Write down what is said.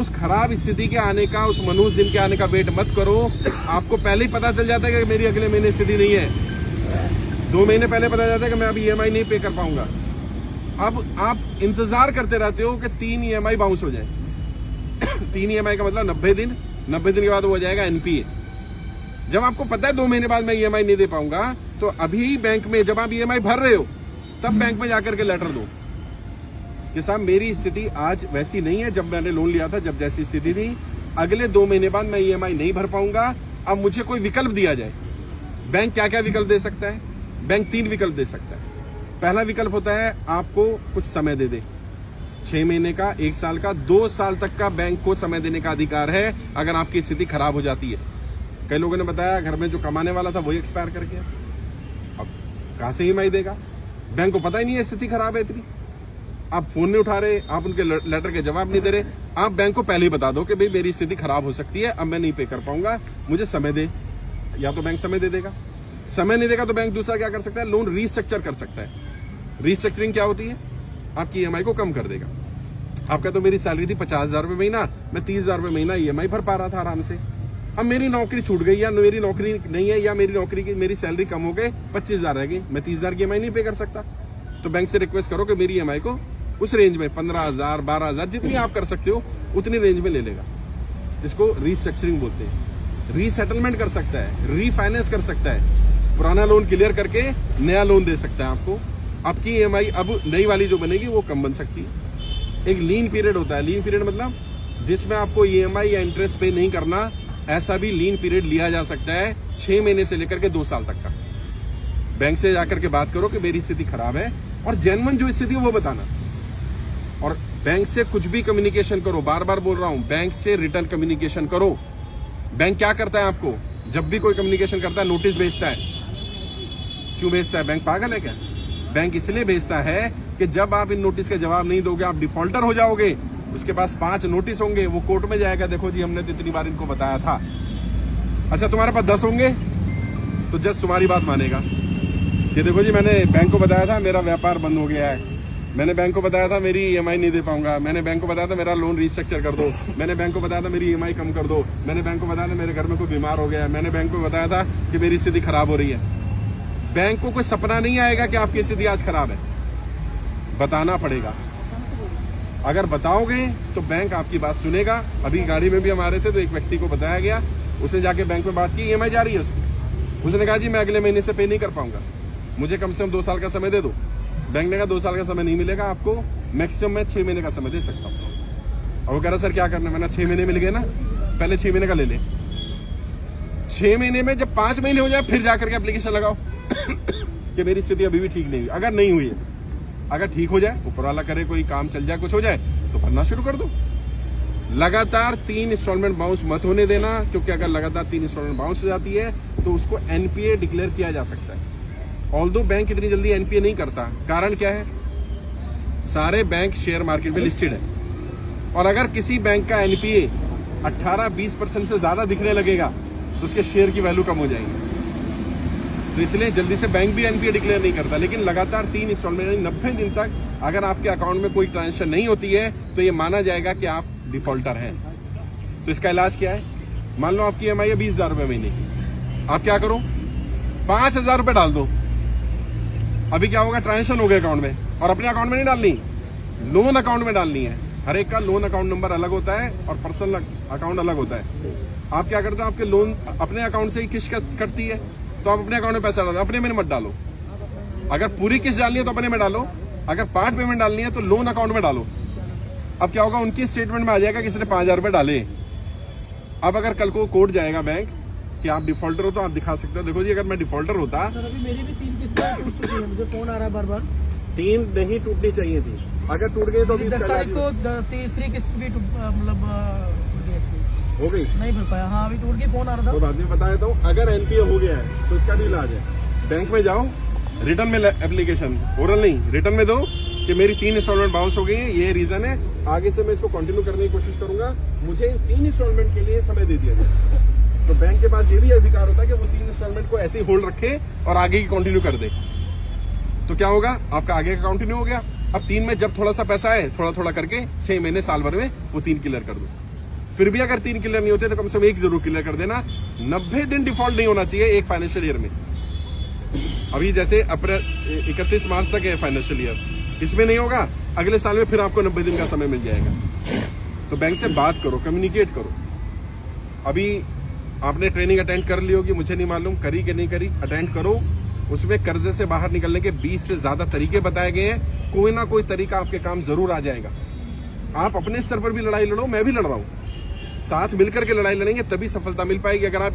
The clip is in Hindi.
उस खराब स्थिति के आने का, उस मनुष्य दिन के आने का वेट मत करो। आपको पहले ही पता चल जाता है कि मेरी अगले महीने स्थिति नहीं है। 2 महीने पहले पता चलता है कि मैं अभी EMI नहीं पे कर पाऊंगा। अब आप इंतजार करते रहते हो कि 3 EMI बाउंस हो जाए। 3 EMI का मतलब 90 दिन, 90 दिन के बाद वो हो जाएगा NPA। जब आपको पता है 2 महीने बाद मैं EMI नहीं दे पाऊंगा, तो अभी बैंक में जब आप EMI भर रहे हो तब बैंक में जाकर के लेटर दो कि साहब मेरी स्थिति आज वैसी नहीं है जब मैंने लोन लिया था, जब जैसी स्थिति थी, अगले 2 महीने बाद मैं EMI नहीं भर पाऊंगा। अब मुझे कोई विकल्प दिया जाए। बैंक क्या क्या विकल्प दे सकता है? बैंक 3 विकल्प दे सकता है। पहला विकल्प होता है आपको कुछ समय दे दे, 6 महीने का, 1 साल का, 2 साल तक का बैंक को समय देने का अधिकार है अगर आपकी स्थिति खराब हो जाती है। कई लोगों ने बताया घर में जो कमाने वाला था वही एक्सपायर कर गया, अब कहां से EMI देगा? बैंक को पता ही नहीं है स्थिति खराब है इतनी। आप फोन नहीं उठा रहे, आप उनके लेटर के जवाब नहीं दे रहे। आप बैंक को पहले ही बता दो कि भाई मेरी स्थिति खराब हो सकती है, अब मैं नहीं पे कर पाऊंगा, मुझे समय दे। या तो बैंक समय दे देगा, समय नहीं देगा तो बैंक दूसरा क्या कर सकता है? लोन रीस्ट्रक्चर कर सकता है। रीस्ट्रक्चरिंग क्या होती है? आपकी EMI को कम कर देगा। आपका तो मेरी सैलरी थी 50,000 रुपये महीना, मैं 30,000 रुपये महीना EMI भर पा रहा था आराम से। अब मेरी नौकरी छूट गई, या मेरी नौकरी नहीं है, या मेरी नौकरी की मेरी सैलरी कम हो गई, 25,000 रह गई, मैं 30,000 की EMI नहीं पे कर सकता। तो बैंक से रिक्वेस्ट करो कि मेरी EMI को उस रेंज में 15,000, 12,000 जितनी आप कर सकते हो उतनी रेंज में ले लेगा। इसको रीस्ट्रक्चरिंग बोलते हैं। रीसेटलमेंट कर सकता है, रीफाइनेंस कर सकता है, पुराना लोन क्लियर करके नया लोन दे सकता है आपको। आपकी EMI अब नई वाली जो बनेगी वो कम बन सकती है। एक लीन पीरियड होता है। लीन पीरियड मतलब जिसमें आपको EMI या इंटरेस्ट पे नहीं करना, ऐसा भी लीन पीरियड लिया जा सकता है 6 महीने से लेकर के 2 साल तक का। बैंक से जाकर के बात करो कि मेरी स्थिति खराब है, और जेन्युइन जो स्थिति है वो बताना। और बैंक से कुछ भी कम्युनिकेशन करो, बार बार बोल रहा हूं, बैंक से रिटर्न कम्युनिकेशन करो। बैंक क्या करता है आपको? जब भी कोई कम्युनिकेशन करता है नोटिस भेजता है। क्यों भेजता है? बैंक पागल है क्या? बैंक इसलिए भेजता है कि जब आप इन नोटिस का जवाब नहीं दोगे आप डिफॉल्टर हो जाओगे। उसके पास 5 नोटिस होंगे, वो कोर्ट में जाएगा, देखो जी हमने तो इतनी बार इनको बताया था। अच्छा तुम्हारे पास 10 होंगे तो जज तुम्हारी बात मानेगा कि देखो जी मैंने बैंक को बताया था मेरा व्यापार बंद हो गया है, मैंने बैंक को बताया था मेरी EMI नहीं दे पाऊंगा, मैंने बैंक को बताया था मेरा लोन रीस्ट्रक्चर कर दो, मैंने बैंक को बताया था मेरी EMI कम कर दो, मैंने बैंक को बताया था मेरे घर में कोई बीमार हो गया है, मैंने बैंक को बताया था कि मेरी स्थिति खराब हो रही है। बैंक को कोई सपना नहीं आएगा कि आपकी स्थिति आज खराब है, बताना पड़ेगा। अगर बताओगे तो बैंक आपकी बात सुनेगा। अभी गाड़ी में भी हम आ रहे थे तो एक व्यक्ति को बताया गया, उसने जाके बैंक में बात की, EMI जा रही है उसकी। उसने कहा जी मैं अगले महीने से पे नहीं कर पाऊंगा, मुझे कम से कम 2 साल का समय दे दो। बैंक ने कहा 2 साल का समय नहीं मिलेगा आपको, मैक्सिमम मैं 6 महीने का समय दे सकता हूँ। और वो कह रहा सर क्या करना है? मैंने 6 महीने मिल गए ना, पहले 6 महीने का ले ले। 6 महीने में जब 5 महीने हो जाए फिर जाकर के एप्लीकेशन लगाओ कि मेरी स्थिति अभी भी ठीक नहीं हुई। अगर नहीं हुई है, अगर ठीक हो जाए, ऊपर वाला करे, कोई काम चल जाए, कुछ हो जाए तो भरना शुरू कर दो। लगातार 3 इंस्टॉलमेंट बाउंस मत होने देना, क्योंकि अगर लगातार 3 इंस्टॉलमेंट बाउंस हो जाती है तो उसको NPA डिक्लेयर किया जा सकता है। ऑल्दो बैंक इतनी जल्दी NPA नहीं करता। कारण क्या है? सारे बैंक शेयर मार्केट में लिस्टेड है, और अगर किसी बैंक का NPA 18-20% से ज्यादा दिखने लगेगा तो उसके शेयर की वैल्यू कम हो जाएगी। तो इसलिए जल्दी से बैंक भी NPA डिक्लेयर नहीं करता। लेकिन लगातार 3 इंस्टॉलमेंट 90 दिन तक अगर आपके अकाउंट में कोई ट्रांजेक्शन नहीं होती है तो ये माना जाएगा कि आप डिफॉल्टर हैं। तो इसका इलाज क्या है? मान लो आपकी EMI है 20,000 रुपये महीने की, आप क्या करो 5,000 रुपये डाल दो। अभी क्या होगा? ट्रांजेक्शन हो गए अकाउंट में, और अपने अकाउंट में नहीं डालनी, लोन अकाउंट में डालनी है। हर एक का लोन अकाउंट नंबर अलग होता है और पर्सनल अकाउंट अलग होता है। आप क्या करते हो? आपके लोन अपने अकाउंट से ही किस्त कटती है तो आप अपने अकाउंट में पैसा डालो, अपने में मत डालो। अगर पूरी किस्त डालनी है तो अपने में डालो, अगर पार्ट पेमेंट डालनी है तो लोन अकाउंट में डालो। अब क्या होगा? उनकी स्टेटमेंट में आ जाएगा किसी ने 5,000 रुपये डाले। अब अगर कल को कोर्ट जाएगा बैंक कि आप डिफॉल्टर हो तो आप दिखा सकते हो, देखो जी अगर मैं डिफॉल्टर होता। सर अभी मेरी भी 3 किस्तें टूट चुकी हैं, मुझे फोन आ रहा है बार बार। 3 नहीं टूटनी चाहिए थी, अगर टूट गई तो 10 तारीख को तीसरी किस्त भी मतलब हो गई, नहीं भर पाया। हाँ अभी टूट गई, फोन आ रहा था। तो बाद में बता देता हूँ। अगर NPA हो गया है तो इसका भी इलाज है। बैंक में जाओ, रिटर्न में एप्लीकेशन, ओरल नहीं, रिटर्न में दो कि मेरी 3 इंस्टॉलमेंट बाउंस हो गई है, ये रीजन है, आगे से मैं इसको कंटिन्यू करने की कोशिश करूंगा, मुझे 3 इंस्टॉलमेंट के लिए समय दे दिया जाए। तो बैंक के पास ये भी अधिकार होता है कि वो 3 इंस्टॉलमेंट को ऐसे ही होल्ड रखे और आगे की कंटिन्यू कर दे। तो क्या होगा? आपका आगे का कंटिन्यू हो गया। अब 3 में जब थोड़ा सा पैसा है, थोड़ा थोड़ा करके 6 महीने साल भर में वो 3 क्लियर कर दो। फिर भी अगर 3 क्लियर नहीं होते तो कम से कम 1 जरूर क्लियर कर देना। 90 दिन डिफॉल्ट नहीं होना चाहिए एक फाइनेंशियल ईयर में। अभी जैसे अप्रैल 31 मार्च तक है फाइनेंशियल ईयर, इसमें नहीं होगा, अगले साल में फिर आपको 90 दिन का समय मिल जाएगा। तो बैंक से बात करो, कम्युनिकेट करो। अभी आपने ट्रेनिंग अटेंड कर ली होगी, मुझे नहीं मालूम करी कि नहीं करी, अटेंड करो। उसमें कर्जे से बाहर निकलने के 20 से ज्यादा तरीके बताए गए हैं। कोई ना कोई तरीका आपके काम जरूर आ जाएगा। आप अपने स्तर पर भी लड़ाई लड़ो, मैं भी लड़ रहा हूं, साथ मिलकर के लड़ाई लड़ेंगे तभी सफलता मिल पाएगी। अगर आप